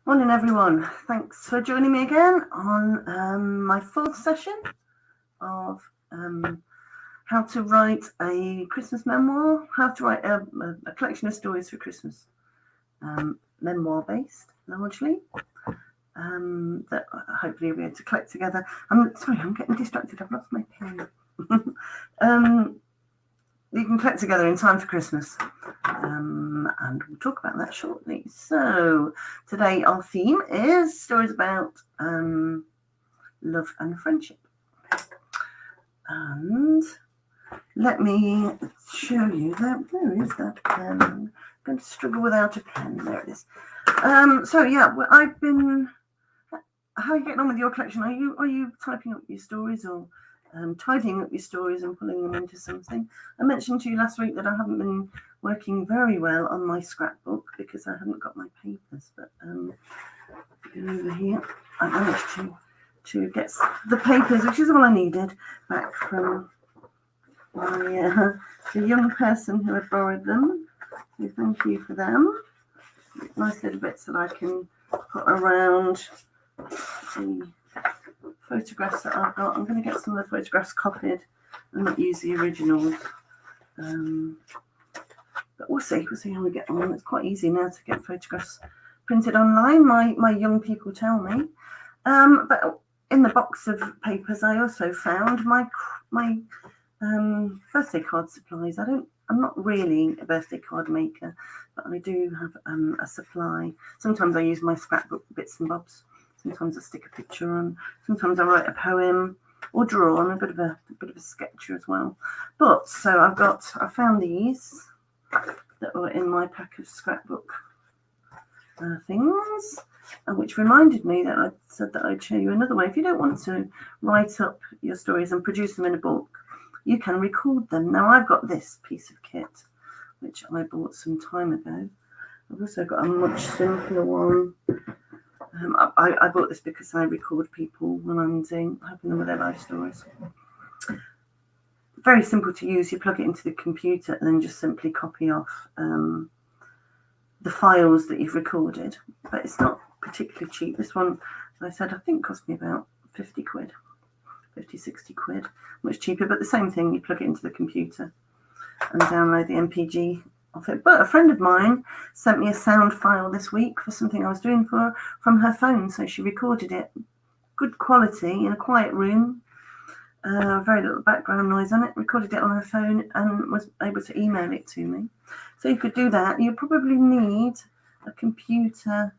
Morning, everyone. Thanks for joining me again on my fourth session of how to write a Christmas memoir, how to write a collection of stories for Christmas, memoir-based, largely, that hopefully you'll be able to collect together. I'm sorry, I'm getting distracted. I've lost my pen. You can collect together in time for Christmas, and we'll talk about that shortly. So today our theme is stories about love and friendship. And let me show you that. Where is that pen? I'm going to struggle without a pen. There it is. So yeah, I've been. How are you getting on with your collection? Are you typing up your stories or tidying up your stories and pulling them into something? I mentioned to you last week that I haven't been working very well on my scrapbook because I haven't got my papers. But over here, I managed to get the papers, which is all I needed, back from my the young person who had borrowed them. So thank you for them. Nice little bits that I can put around the photographs that I've got. I'm going to get some of the photographs copied and not use the originals. But we'll see how we get on. It's quite easy now to get photographs printed online, my young people tell me. But in the box of papers, I also found my birthday card supplies. I'm not really a birthday card maker, but I do have a supply. Sometimes I use my scrapbook bits and bobs. Sometimes I stick a picture on. Sometimes I write a poem or draw on a bit of a sketcher as well. But so I found these that were in my pack of scrapbook things, which reminded me that I said that I'd show you another way. If you don't want to write up your stories and produce them in a book, you can record them. Now I've got this piece of kit, which I bought some time ago. I've also got a much simpler one. I bought this because I record people when I'm helping them with their life stories. Very simple to use. You plug it into the computer and then just simply copy off the files that you've recorded. But it's not particularly cheap. This one, as I said, I think cost me about 50 quid. 50, 60 quid. Much cheaper, but the same thing. You plug it into the computer and download the MPG of it. But a friend of mine sent me a sound file this week for something I was doing from her phone. So she recorded it, good quality, in a quiet room, very little background noise on it, recorded it on her phone and was able to email it to me. So you could do that. You probably need a computer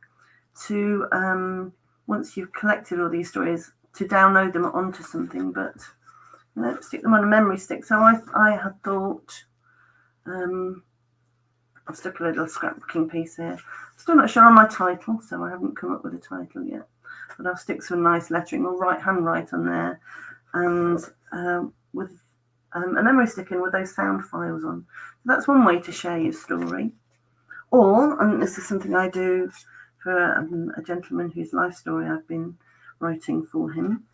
to, once you've collected all these stories, to download them onto something, but stick them on a memory stick. So I had thought, I've stuck a little scrapbooking piece here. Still not sure on my title, so I haven't come up with a title yet. But I'll stick some nice lettering or handwrite on there, and with a memory stick in with those sound files on. So that's one way to share your story. Or, and this is something I do for a gentleman whose life story I've been writing for him.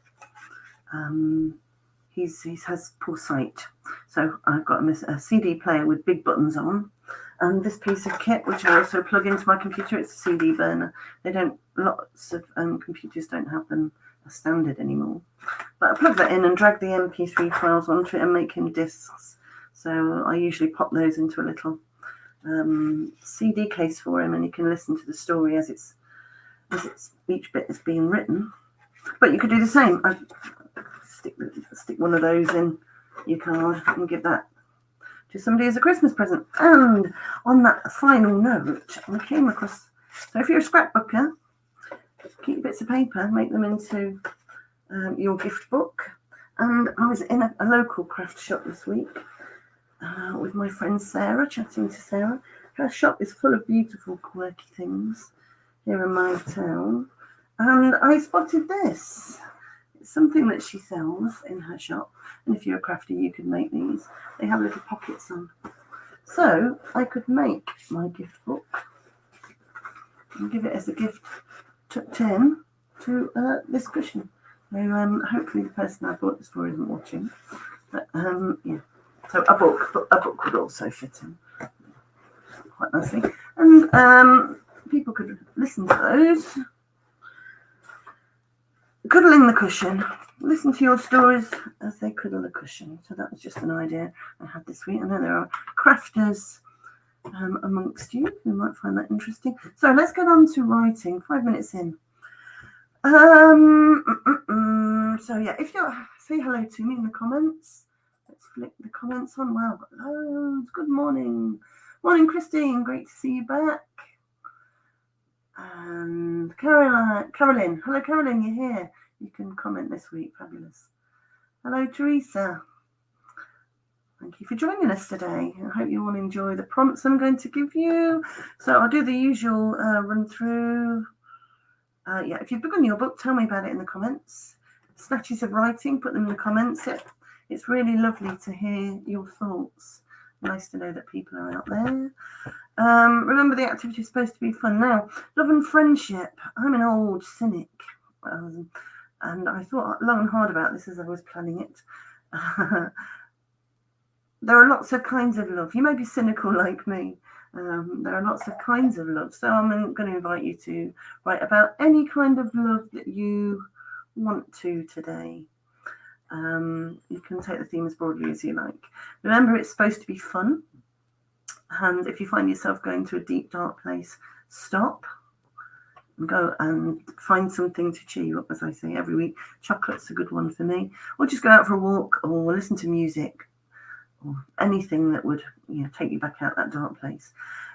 He has poor sight, so I've got him a CD player with big buttons on, and this piece of kit, which I also plug into my computer. It's a CD burner. Lots of computers don't have them as standard anymore, but I plug that in and drag the MP3 files onto it and make him discs. So I usually pop those into a little CD case for him, and he can listen to the story as each bit is being written. But you could do the same. I stick one of those in your card and give that to somebody as a Christmas present. And on that final note, I came across, so if you're a scrapbooker, keep bits of paper, make them into your gift book. And I was in a local craft shop this week with my friend Sarah, chatting to Sarah. Her shop is full of beautiful, quirky things here in my town. And I spotted this. It's something that she sells in her shop. And if you're a crafter, you could make these. They have little pockets on. So I could make my gift book and give it as a gift tucked in to this cushion. So hopefully the person I bought this for isn't watching. But yeah. So a book would also fit in quite nicely. And people could listen to those. Cuddling the cushion. Listen to your stories as they cuddle the cushion. So that was just an idea I had this week. I know there are crafters amongst you who might find that interesting. So let's get on to writing. 5 minutes in. So yeah, if you say hello to me in the comments, let's flick the comments on. Wow, got loads. Good morning. Morning, Christine. Great to see you back. And Carolyn. Hello, Carolyn. You're here. You can comment this week. Fabulous. Hello, Teresa. Thank you for joining us today. I hope you all enjoy the prompts I'm going to give you. So I'll do the usual run through. Yeah, if you've begun your book, tell me about it in the comments. Snatches of writing, put them in the comments. It's really lovely to hear your thoughts. Nice to know that people are out there. Remember, the activity is supposed to be fun. Now, love and friendship. I'm an old cynic. And I thought long and hard about this as I was planning it. There are lots of kinds of love. You may be cynical like me. There are lots of kinds of love. So I'm going to invite you to write about any kind of love that you want to today. You can take the theme as broadly as you like. Remember, it's supposed to be fun. And if you find yourself going to a deep, dark place, stop and go and find something to cheer you up, as I say every week. Chocolate's a good one for me. Or just go out for a walk or listen to music or anything that would take you back out that dark place.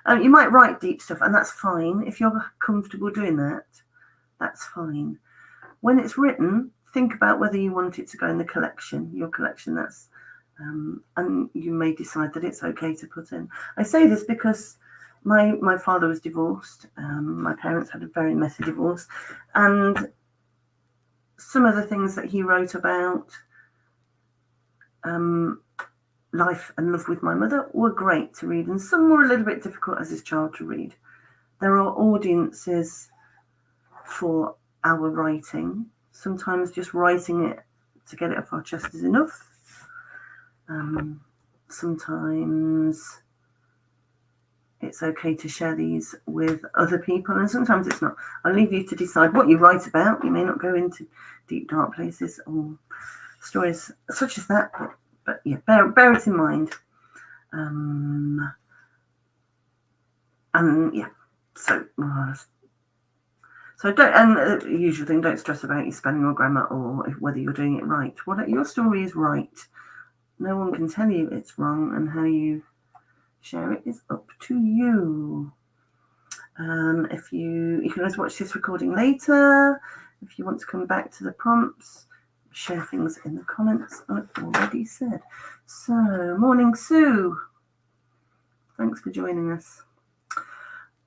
You might write deep stuff, and that's fine. If you're comfortable doing that, that's fine. When it's written, think about whether you want it to go in the collection, your collection. And you may decide that it's okay to put in. I say this because my father was divorced. My parents had a very messy divorce, and some of the things that he wrote about life and love with my mother were great to read, and some were a little bit difficult as his child to read. There are audiences for our writing. Sometimes just writing it to get it off our chest is enough. Sometimes it's okay to share these with other people, and sometimes it's not. I'll leave you to decide what you write about. You may not go into deep, dark places or stories such as that, but yeah, bear it in mind. And yeah, so don't, and the usual thing, don't stress about your spelling or grammar or whether you're doing it right. Your story is right. No one can tell you it's wrong, and how you share it is up to you. If you can always watch this recording later. If you want to come back to the prompts, share things in the comments. I've already said. So, morning, Sue. Thanks for joining us.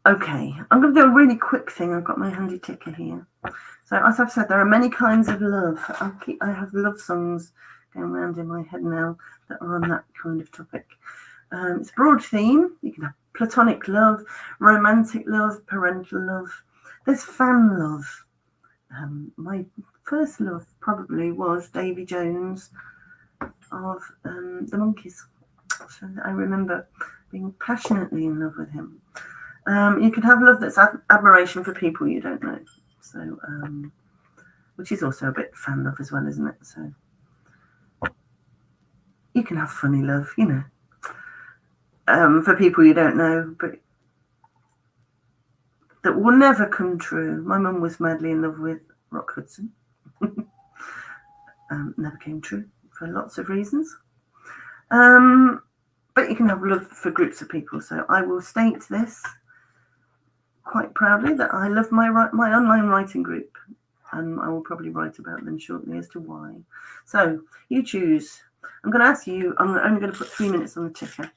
Okay, I'm going to do a really quick thing. I've got my handy ticker here. So, as I've said, there are many kinds of love. I have love songs going around in my head now that are on that kind of topic. It's a broad theme. You can have platonic love, romantic love, parental love. There's fan love. My first love probably was Davy Jones of the Monkees. So I remember being passionately in love with him. You can have love that's admiration for people you don't know. So, which is also a bit fan love as well, isn't it? So you can have funny love, for people you don't know, but that will never come true. My mum was madly in love with Rock Hudson. Never came true for lots of reasons. But you can have love for groups of people. So I will state this quite proudly that I love my online writing group, and I will probably write about them shortly as to why. So you choose. I'm going to ask you, I'm only going to put 3 minutes on the ticker.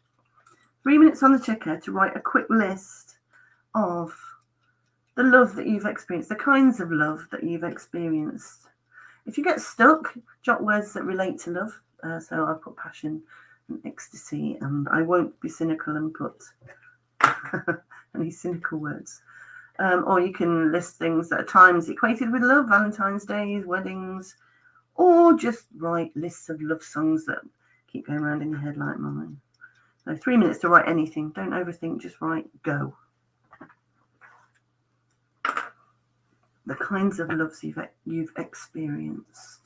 3 minutes on the ticker to write a quick list of the love that you've experienced, the kinds of love that you've experienced. If you get stuck, jot words that relate to love. So I'll put passion and ecstasy, and I won't be cynical and put any cynical words. Or you can list things that are times equated with love, Valentine's Days, weddings, or just write lists of love songs that keep going around in your head like mine. So 3 minutes to write anything. Don't overthink, just write, go. the kinds of loves you've experienced.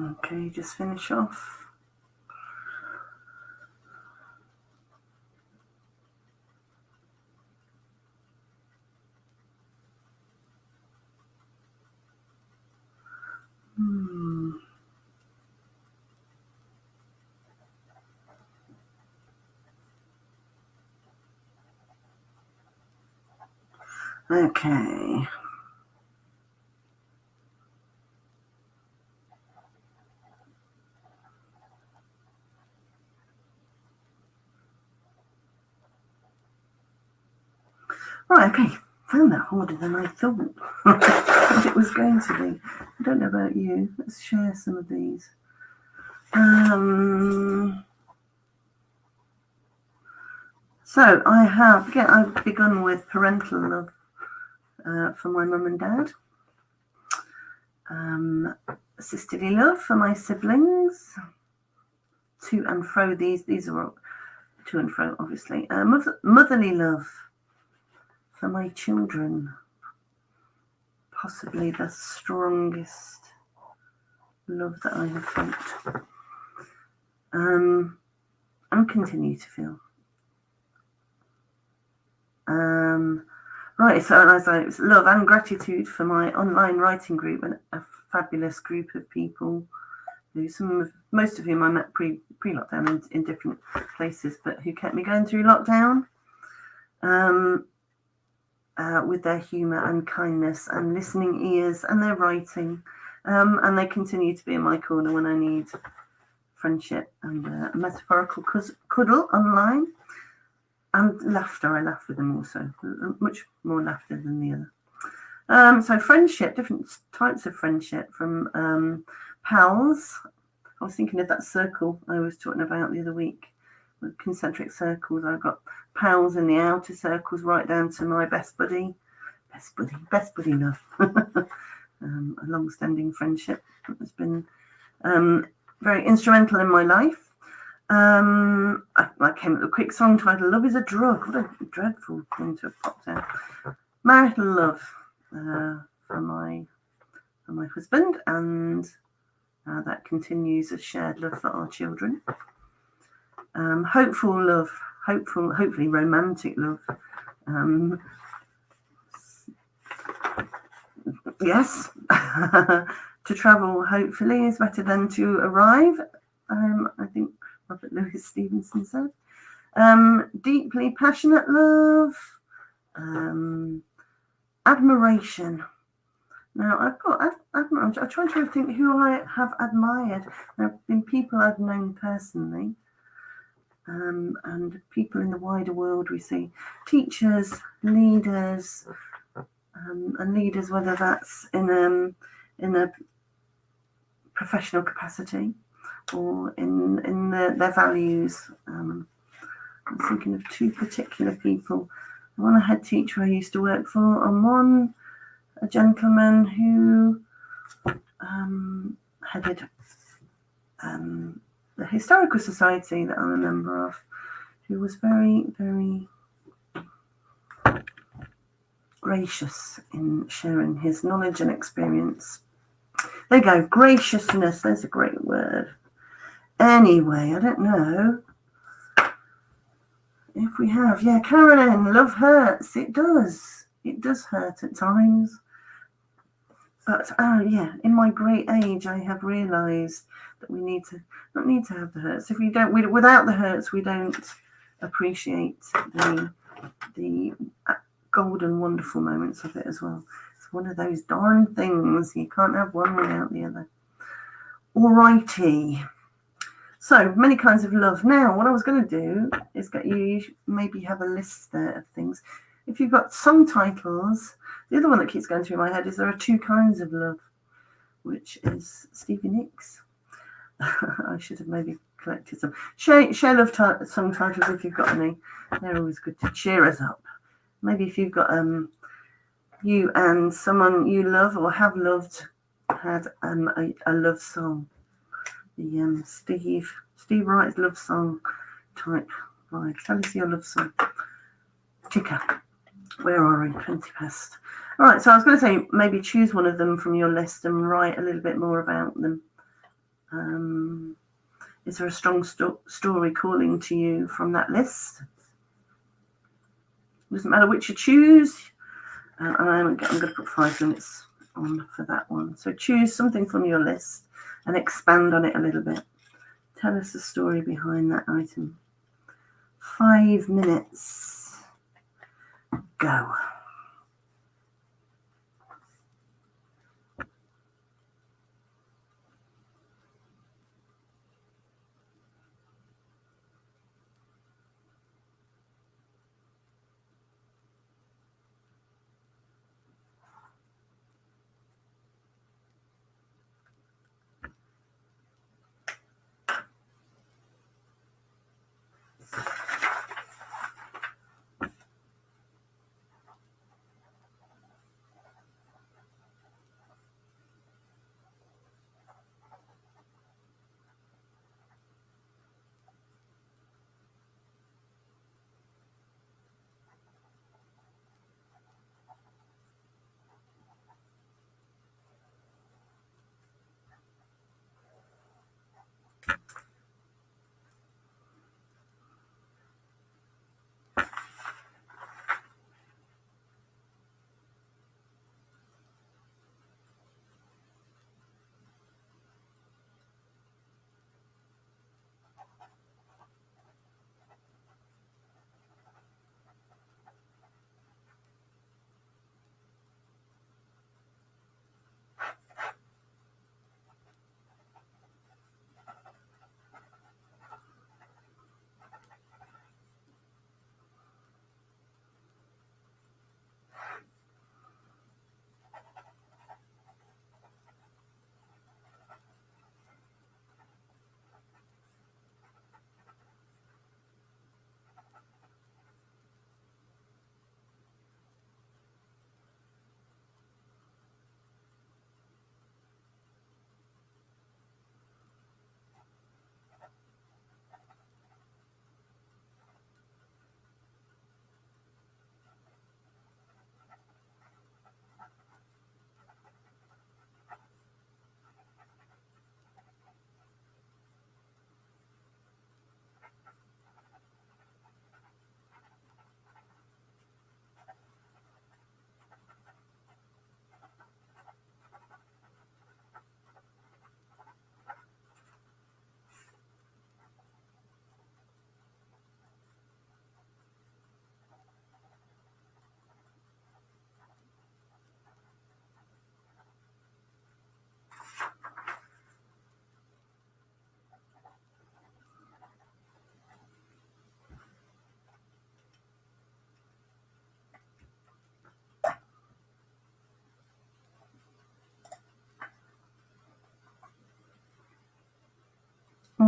Okay, just finish off. Okay. Right, okay. Found that harder than I thought it was going to be. I don't know about you. Let's share some of these. So I've begun with parental love for my mum and dad. Sisterly love for my siblings. To and fro, these are all to and fro, obviously. Motherly love for my children. Possibly the strongest love that I have felt. And continue to feel. Right, so as I was love and gratitude for my online writing group, and a fabulous group of people who most of whom I met pre-lockdown in different places, but who kept me going through lockdown with their humour and kindness and listening ears and their writing. And they continue to be in my corner when I need friendship and a metaphorical cuddle online. And laughter. I laugh with them also. Much more laughter than the other. So friendship, different types of friendship, from pals. I was thinking of that circle I was talking about the other week, with concentric circles. I've got pals in the outer circles right down to my best buddy love. A long-standing friendship that has been very instrumental in my life. I came up with a quick song title, Love is a Drug. What a dreadful thing to have popped out. Marital love for my husband, and that continues a shared love for our children. Hopeful love, hopefully romantic love. Yes, to travel hopefully is better than to arrive. I think Robert Louis Stevenson said. Deeply passionate love, admiration. Now I'm trying to think who I have admired. There have been people I've known personally, and people in the wider world we see. Teachers, leaders, and leaders, whether that's in a professional capacity or in their values. I'm thinking of two particular people. One, a head teacher I used to work for, and one, a gentleman who headed the Historical Society that I'm a member of, who was very, very gracious in sharing his knowledge and experience. There you go, graciousness, there's a great word. Anyway, I don't know if we have. Yeah, Carolyn, love hurts. It does hurt at times. But yeah, in my great age, I have realised that we not need to have the hurts. If we don't, without the hurts, we don't appreciate the golden, wonderful moments of it as well. It's one of those darn things. You can't have one without the other. Alrighty. So many kinds of love. Now, what I was going to do is get you maybe have a list there of things. If you've got song titles, the other one that keeps going through my head is There Are Two Kinds of Love, which is Stevie Nicks. I should have maybe collected some. Share love song titles if you've got any. They're always good to cheer us up. Maybe if you've got you and someone you love or have loved had a love song. The Steve Wright's love song type. Right, tell us your love song. Ticker. Where are we? 20 past. All right, so I was going to say maybe choose one of them from your list and write a little bit more about them. Is there a strong story calling to you from that list? Doesn't matter which you choose. I'm going to put 5 minutes on for that one. So choose something from your list and expand on it a little bit. Tell us the story behind that item. 5 minutes. Go.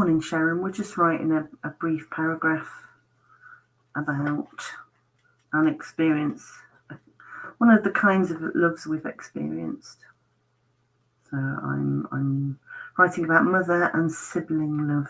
morning, Sharon. We're just writing a brief paragraph about an experience, one of the kinds of loves we've experienced. So I'm writing about mother and sibling love.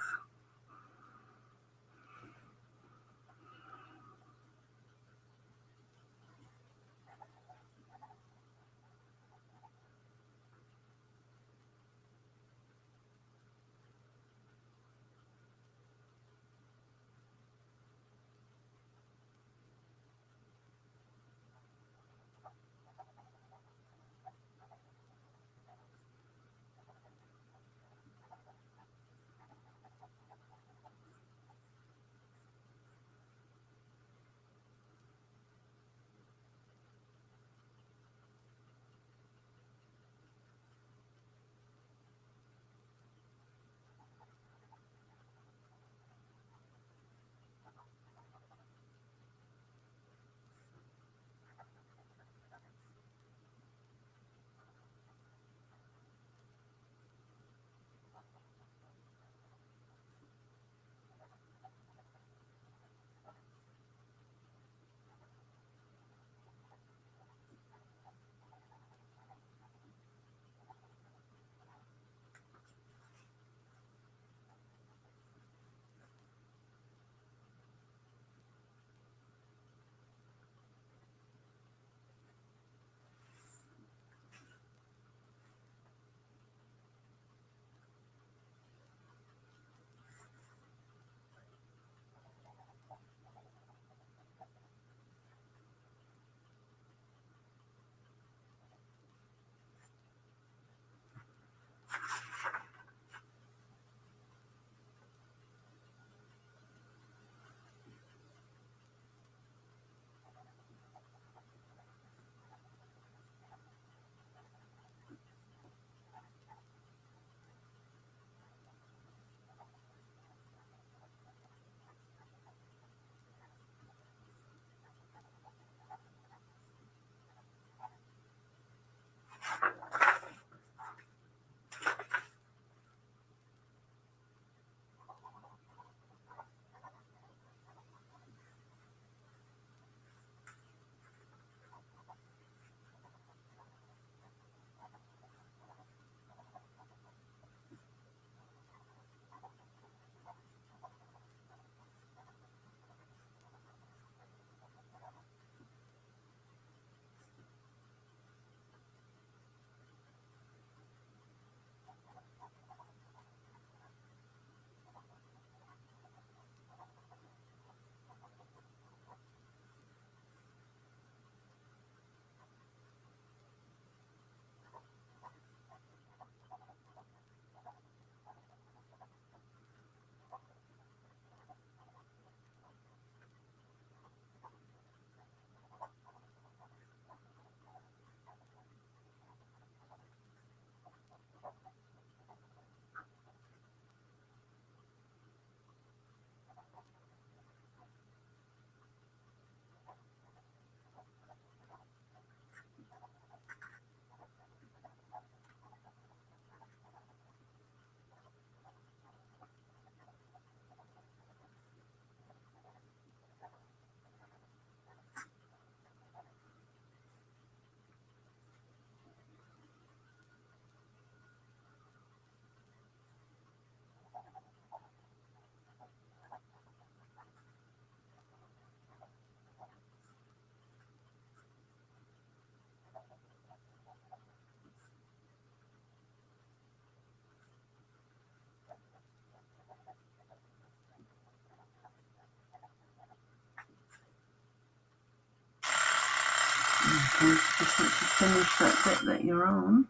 Okay, just want to finish that bit that you're on.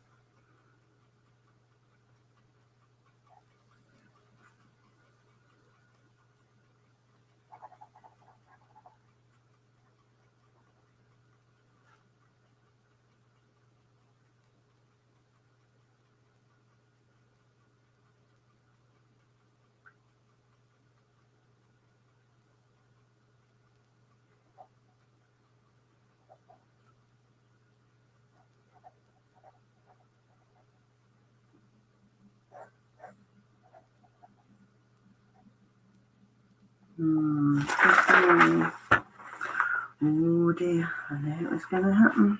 Oh dear, I knew it was going to happen.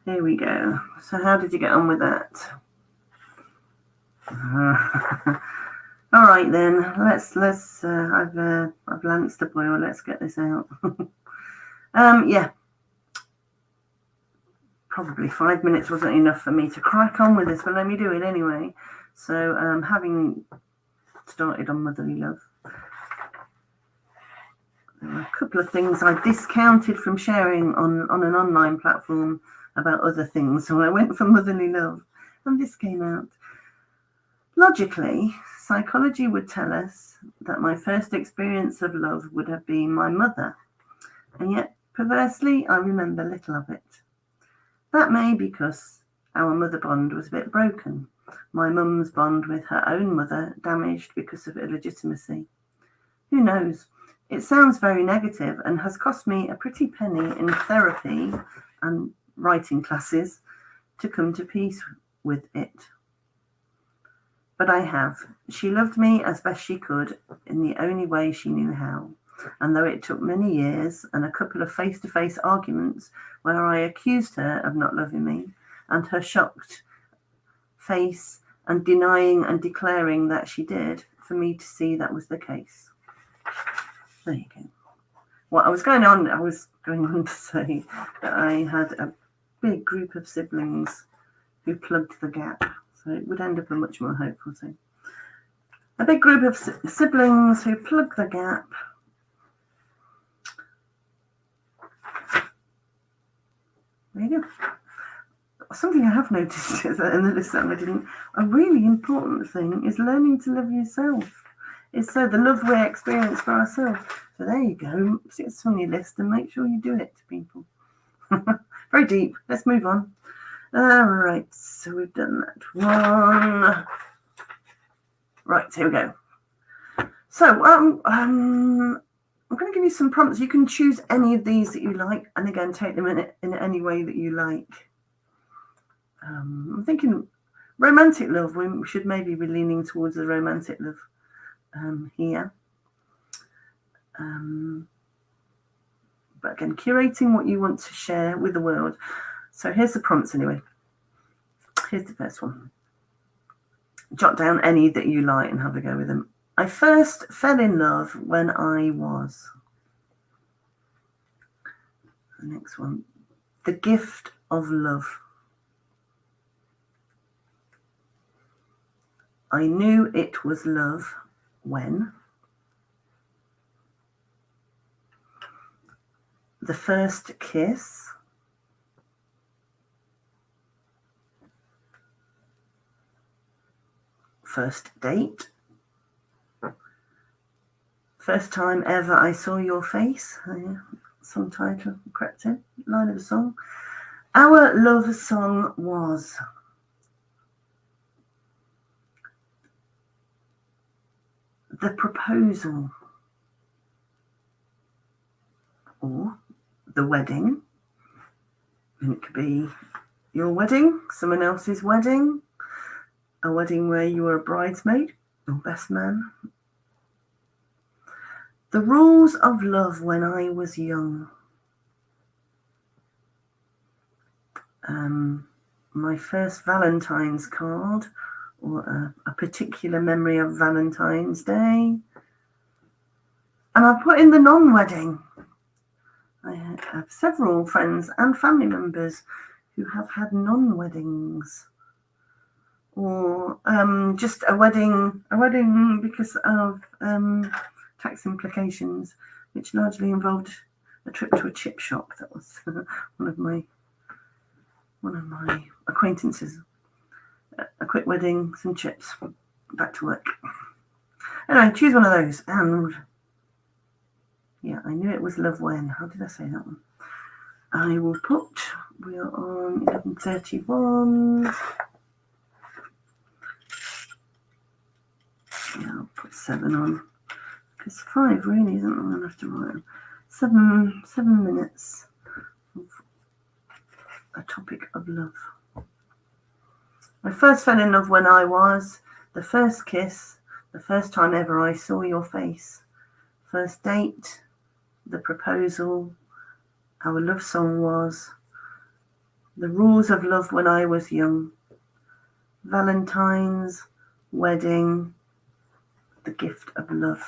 Here we go. So how did you get on with that? All right then, let's I've lanced the boil. Let's get this out. Yeah, probably 5 minutes wasn't enough for me to crack on with this, but let me do it anyway. So having started on motherly love, there were a couple of things I discounted from sharing on an online platform about other things. So I went for motherly love, and this came out. Logically, psychology would tell us that my first experience of love would have been my mother, and yet perversely, I remember little of it. That may be because our mother bond was a bit broken. My mum's bond with her own mother damaged because of illegitimacy. Who knows? It sounds very negative and has cost me a pretty penny in therapy and writing classes to come to peace with it. But I have. She loved me as best she could in the only way she knew how. And though it took many years and a couple of face-to-face arguments where I accused her of not loving me, and her shocked face and denying and declaring that she did, for me to see that was the case. There you go. Well, I was going on to say that I had a big group of siblings who plugged the gap. So it would end up a much more hopeful thing. A big group of siblings who plug the gap. There you go. Something I have noticed is that in the list that I didn't, a really important thing is learning to love yourself. It's so the love we experience for ourselves. So there you go. See, it's on your list and make sure you do it, people. Very deep. Let's move on. All right, so we've done that one. Right, here we go. So I'm going to give you some prompts. You can choose any of these that you like, and again, take them in any way that you like. I'm thinking romantic love. We should maybe be leaning towards the romantic love here. But again, curating what you want to share with the world. So here's the prompts anyway. Here's the first one. Jot down any that you like and have a go with them. I first fell in love when I was. The next one. The gift of love. I knew it was love when. The first kiss. First date. First time ever I saw your face. Song title crept in. Line of the song. Our love song was. The proposal. Or the wedding. And it could be your wedding, someone else's wedding. A wedding where you were a bridesmaid or best man. The rules of love when I was young. My first Valentine's card, or a particular memory of Valentine's Day. And I've put in the non-wedding. I have several friends and family members who have had non-weddings. Or just a wedding because of tax implications, which largely involved a trip to a chip shop. That was one of my acquaintances. A quick wedding, some chips, back to work. Anyway, choose one of those. And yeah, I knew it was love when. How did I say that one? I will put, we are on 11:31. Yeah, I'll put 7 on. Because 5 really isn't long enough to write. 7 minutes of a topic of love. I first fell in love when I was. The first kiss. The first time ever I saw your face. First date, the proposal, our love song was, the rules of love when I was young, Valentine's, wedding, the gift of love.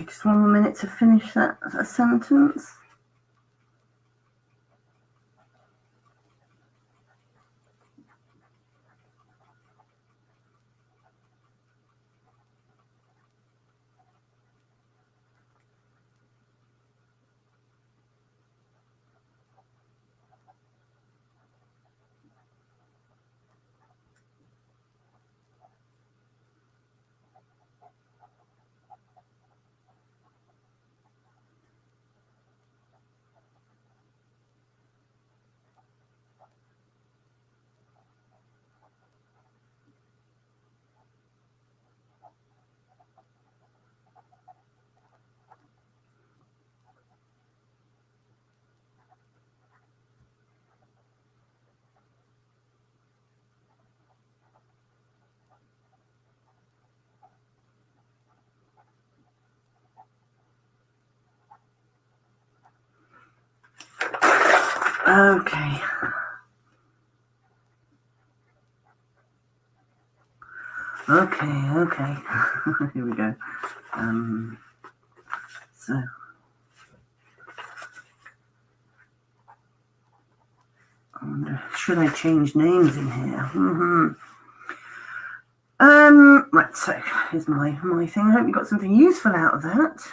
Okay, just one more minute to finish that sentence. Okay. Okay. Here we go. So I wonder, should I change names in here? Right, so here's my thing. I hope you got something useful out of that.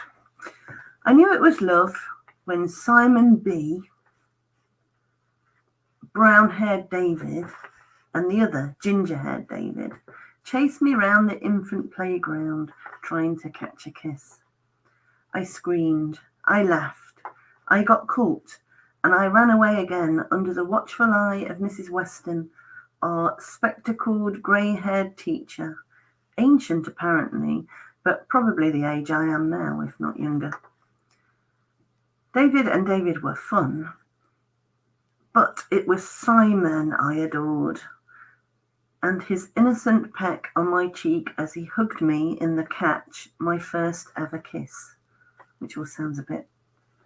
I knew it was love when Simon B, brown-haired David, and the other, ginger-haired David, chased me round the infant playground trying to catch a kiss. I screamed, I laughed, I got caught, and I ran away again under the watchful eye of Mrs. Weston, our spectacled, grey-haired teacher, ancient apparently, but probably the age I am now, if not younger. David and David were fun, but it was Simon I adored, and his innocent peck on my cheek as he hugged me in the catch, my first ever kiss, which all sounds a bit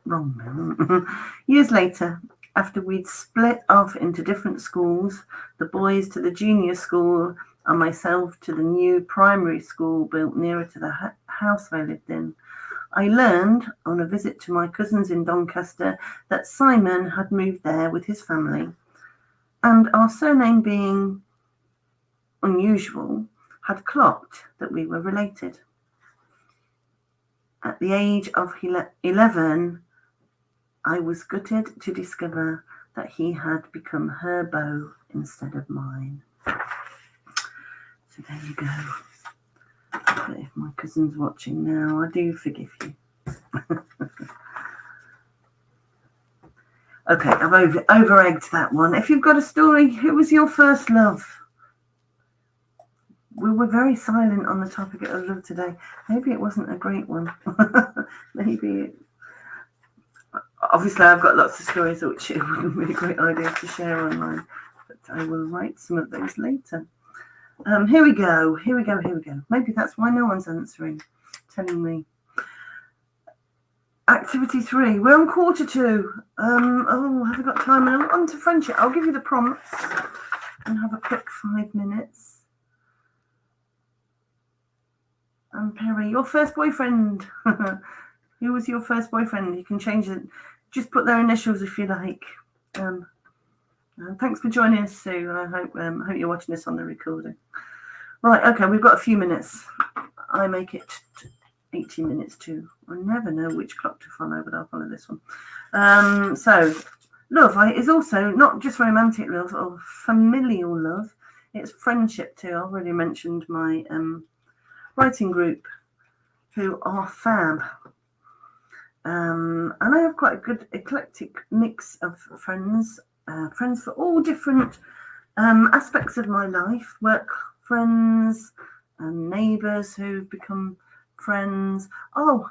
wrong now. Years later, after we'd split off into different schools, the boys to the junior school and myself to the new primary school built nearer to the house I lived in, I learned on a visit to my cousins in Doncaster that Simon had moved there with his family, and our surname being unusual, had clocked that we were related. At the age of 11, I was gutted to discover that he had become her beau instead of mine. So there you go. But if my cousin's watching now, I do forgive you. Okay, I've over-egged that one. If you've got a story, who was your first love? We were very silent on the topic of love today. Maybe it wasn't a great one. Maybe. Obviously, I've got lots of stories which it wouldn't be a great idea to share online, but I will write some of those later. Here we go. Maybe that's why no one's answering, telling me. Activity 3. We're on quarter 2. Have I got time? On to friendship. I'll give you the prompts and have a quick 5 minutes. Perry, your first boyfriend. Who was your first boyfriend? You can change it. Just put their initials if you like. Thanks for joining us, Sue. I hope you're watching this on the recording. Right, okay, we've got a few minutes. I make it 80 minutes too. I never know which clock to follow, but I'll follow this one. So, love is also not just romantic love or familial love. It's friendship too. I've already mentioned my writing group, who are fab. And I have quite a good eclectic mix of friends for all different aspects of my life. Work friends and neighbours who've become friends. Oh,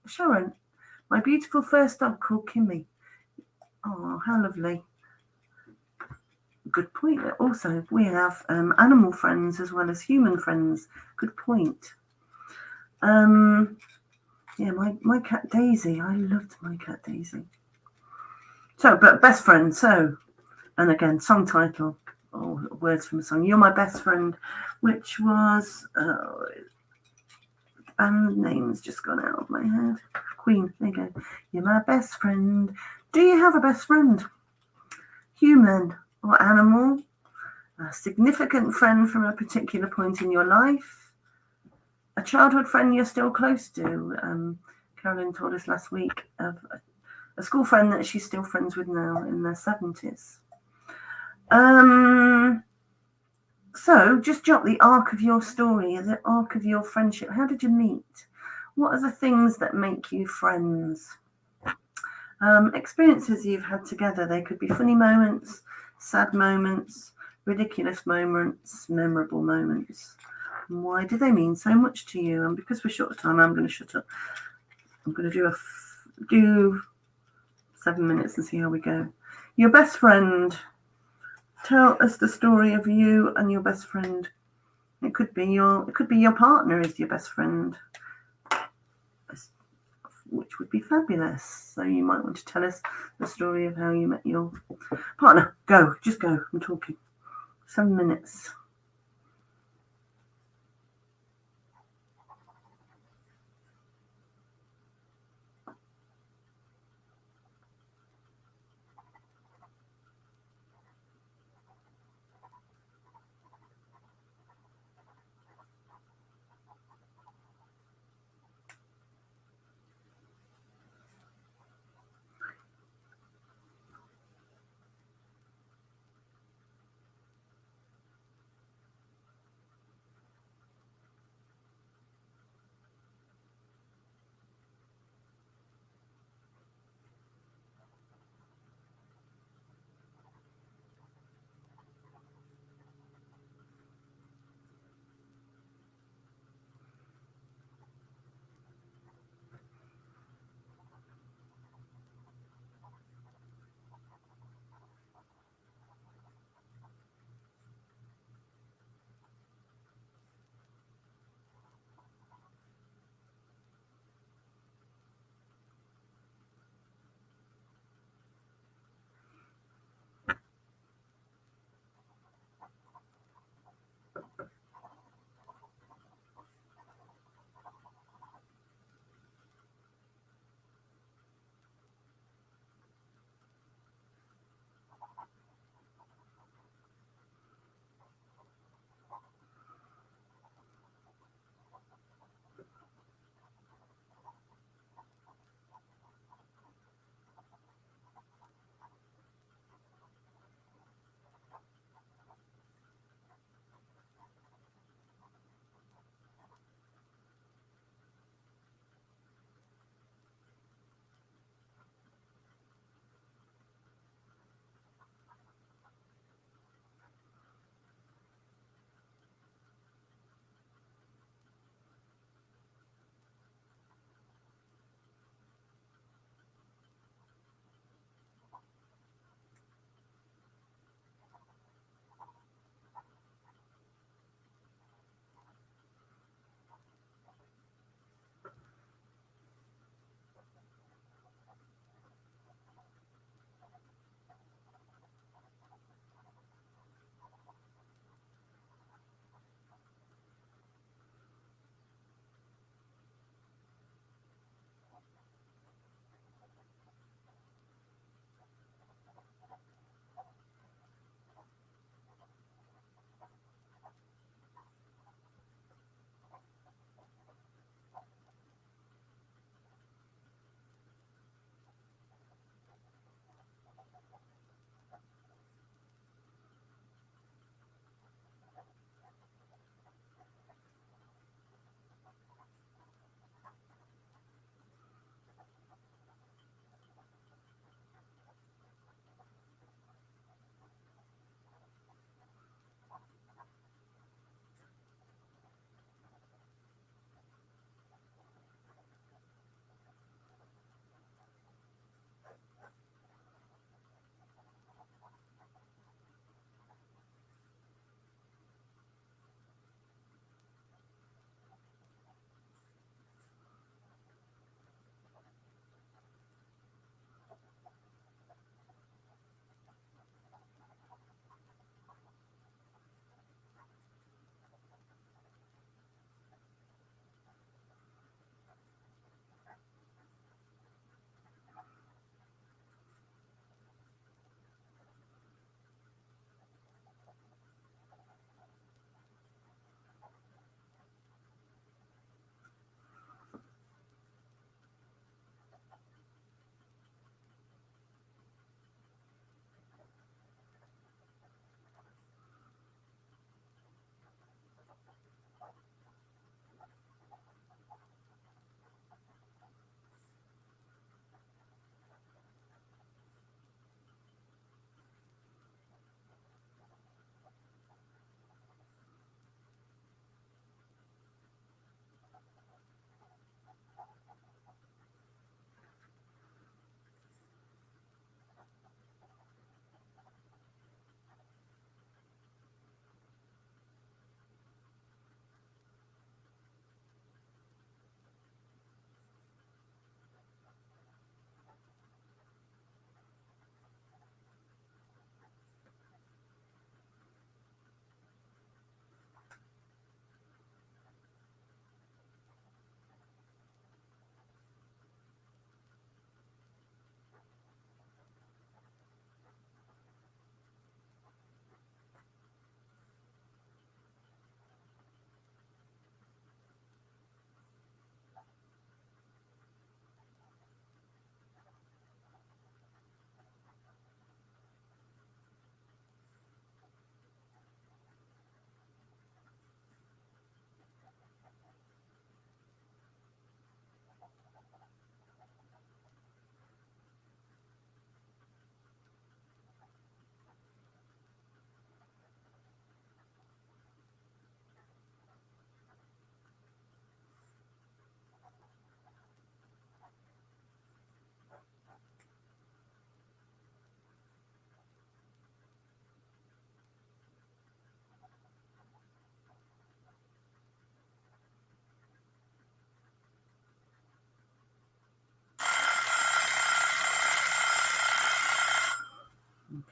Sharon, my beautiful first dog called Kimmy. Oh, how lovely. Good point. Also, we have animal friends as well as human friends. Good point. Yeah, my cat Daisy. I loved my cat Daisy. So, but best friend. So, and again, song title. Oh, words from a song. You're my best friend, which was band name's just gone out of my head. Queen, there you go. You're my best friend. Do you have a best friend? Human or animal? A significant friend from a particular point in your life? A childhood friend you're still close to? Carolyn told us last week of a school friend that she's still friends with now in their 70s. So just jot the arc of your story, the arc of your friendship. How did you meet? What are the things that make you friends? Experiences you've had together. They could be funny moments, sad moments, ridiculous moments, memorable moments. And why do they mean so much to you? And because we're short of time, I'm going to shut up. I'm going to do 7 minutes and see how we go. Your best friend. Tell us the story of you and your best friend. It could be your partner is your best friend, which would be fabulous. So you might want to tell us the story of how you met your partner. Just go. I'm talking. 7 minutes.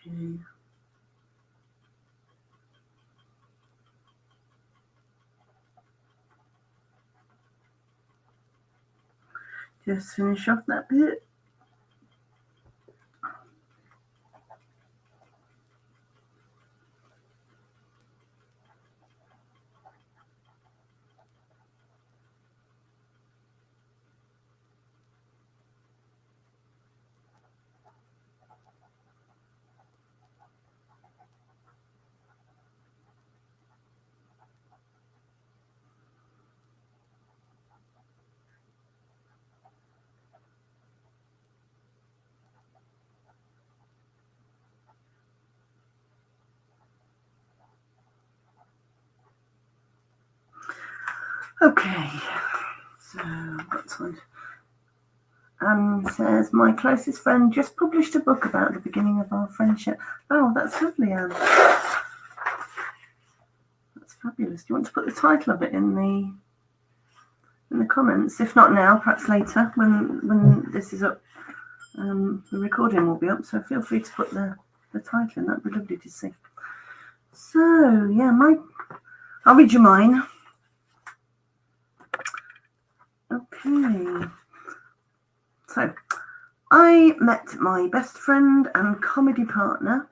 Okay. Just finish off that bit. Okay, so that's one. Anne says, my closest friend just published a book about the beginning of our friendship. Oh, that's lovely, Anne. That's fabulous. Do you want to put the title of it in the comments? If not now, perhaps later when this is up. The recording will be up, so feel free to put the title in. That'd be lovely to see. So yeah, I'll read you mine. Okay. So, I met my best friend and comedy partner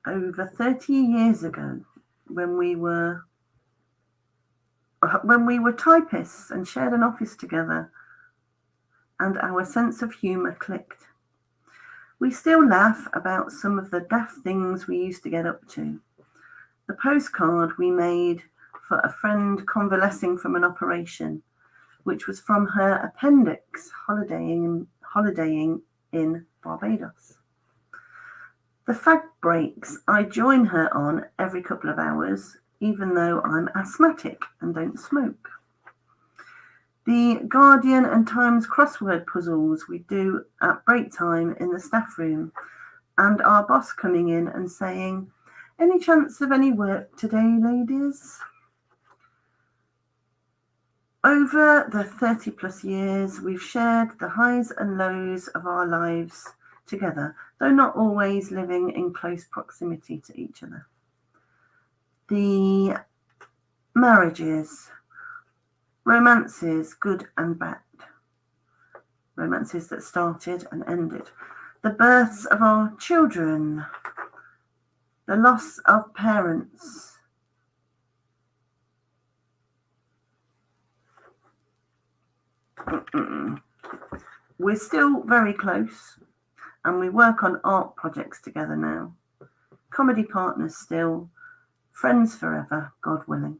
over 30 years ago when we were typists and shared an office together, and our sense of humour clicked. We still laugh about some of the daft things we used to get up to. The postcard we made for a friend convalescing from an operation, which was from her appendix holidaying in Barbados. The fag breaks I join her on every couple of hours, even though I'm asthmatic and don't smoke. The Guardian and Times crossword puzzles we do at break time in the staff room, and our boss coming in and saying, "Any chance of any work today, ladies?" Over the 30 plus years, we've shared the highs and lows of our lives together, though not always living in close proximity to each other. The marriages, romances, good and bad, romances that started and ended, the births of our children, the loss of parents, we're still very close and we work on art projects together now. Comedy partners still, friends forever, God willing.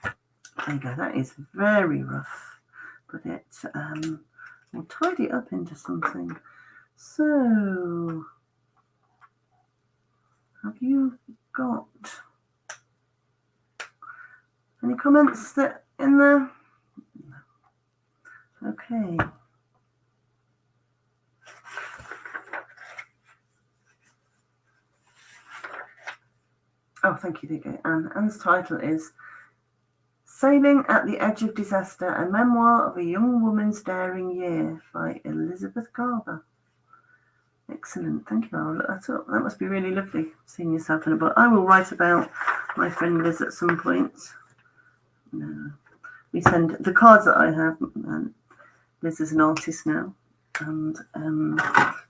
There you go, that is very rough, but we'll tidy it up into something. So, have you got any comments that in there? Okay. Oh, thank you, Digger. Anne's title is Sailing at the Edge of Disaster, a memoir of a young woman's daring year by Elizabeth Garber. Excellent. Thank you. I'll look that up. That must be really lovely, seeing yourself in a book. I will write about my friend Liz at some point. No. We send the cards that I have. Liz is an artist now, and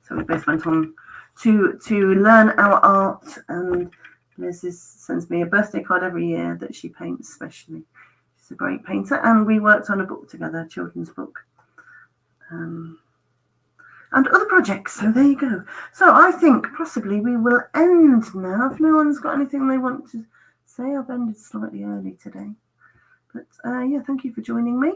so we both went on to learn our art, and Liz sends me a birthday card every year that she paints specially. She's a great painter, and we worked on a book together, a children's book, and other projects. So there you go. So I think possibly we will end now. If no one's got anything they want to say, I've ended slightly early today. But yeah, thank you for joining me.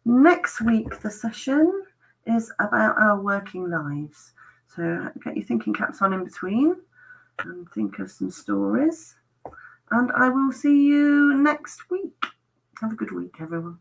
Next week, the session is about our working lives. So get your thinking caps on in between and think of some stories. And I will see you next week. Have a good week, everyone.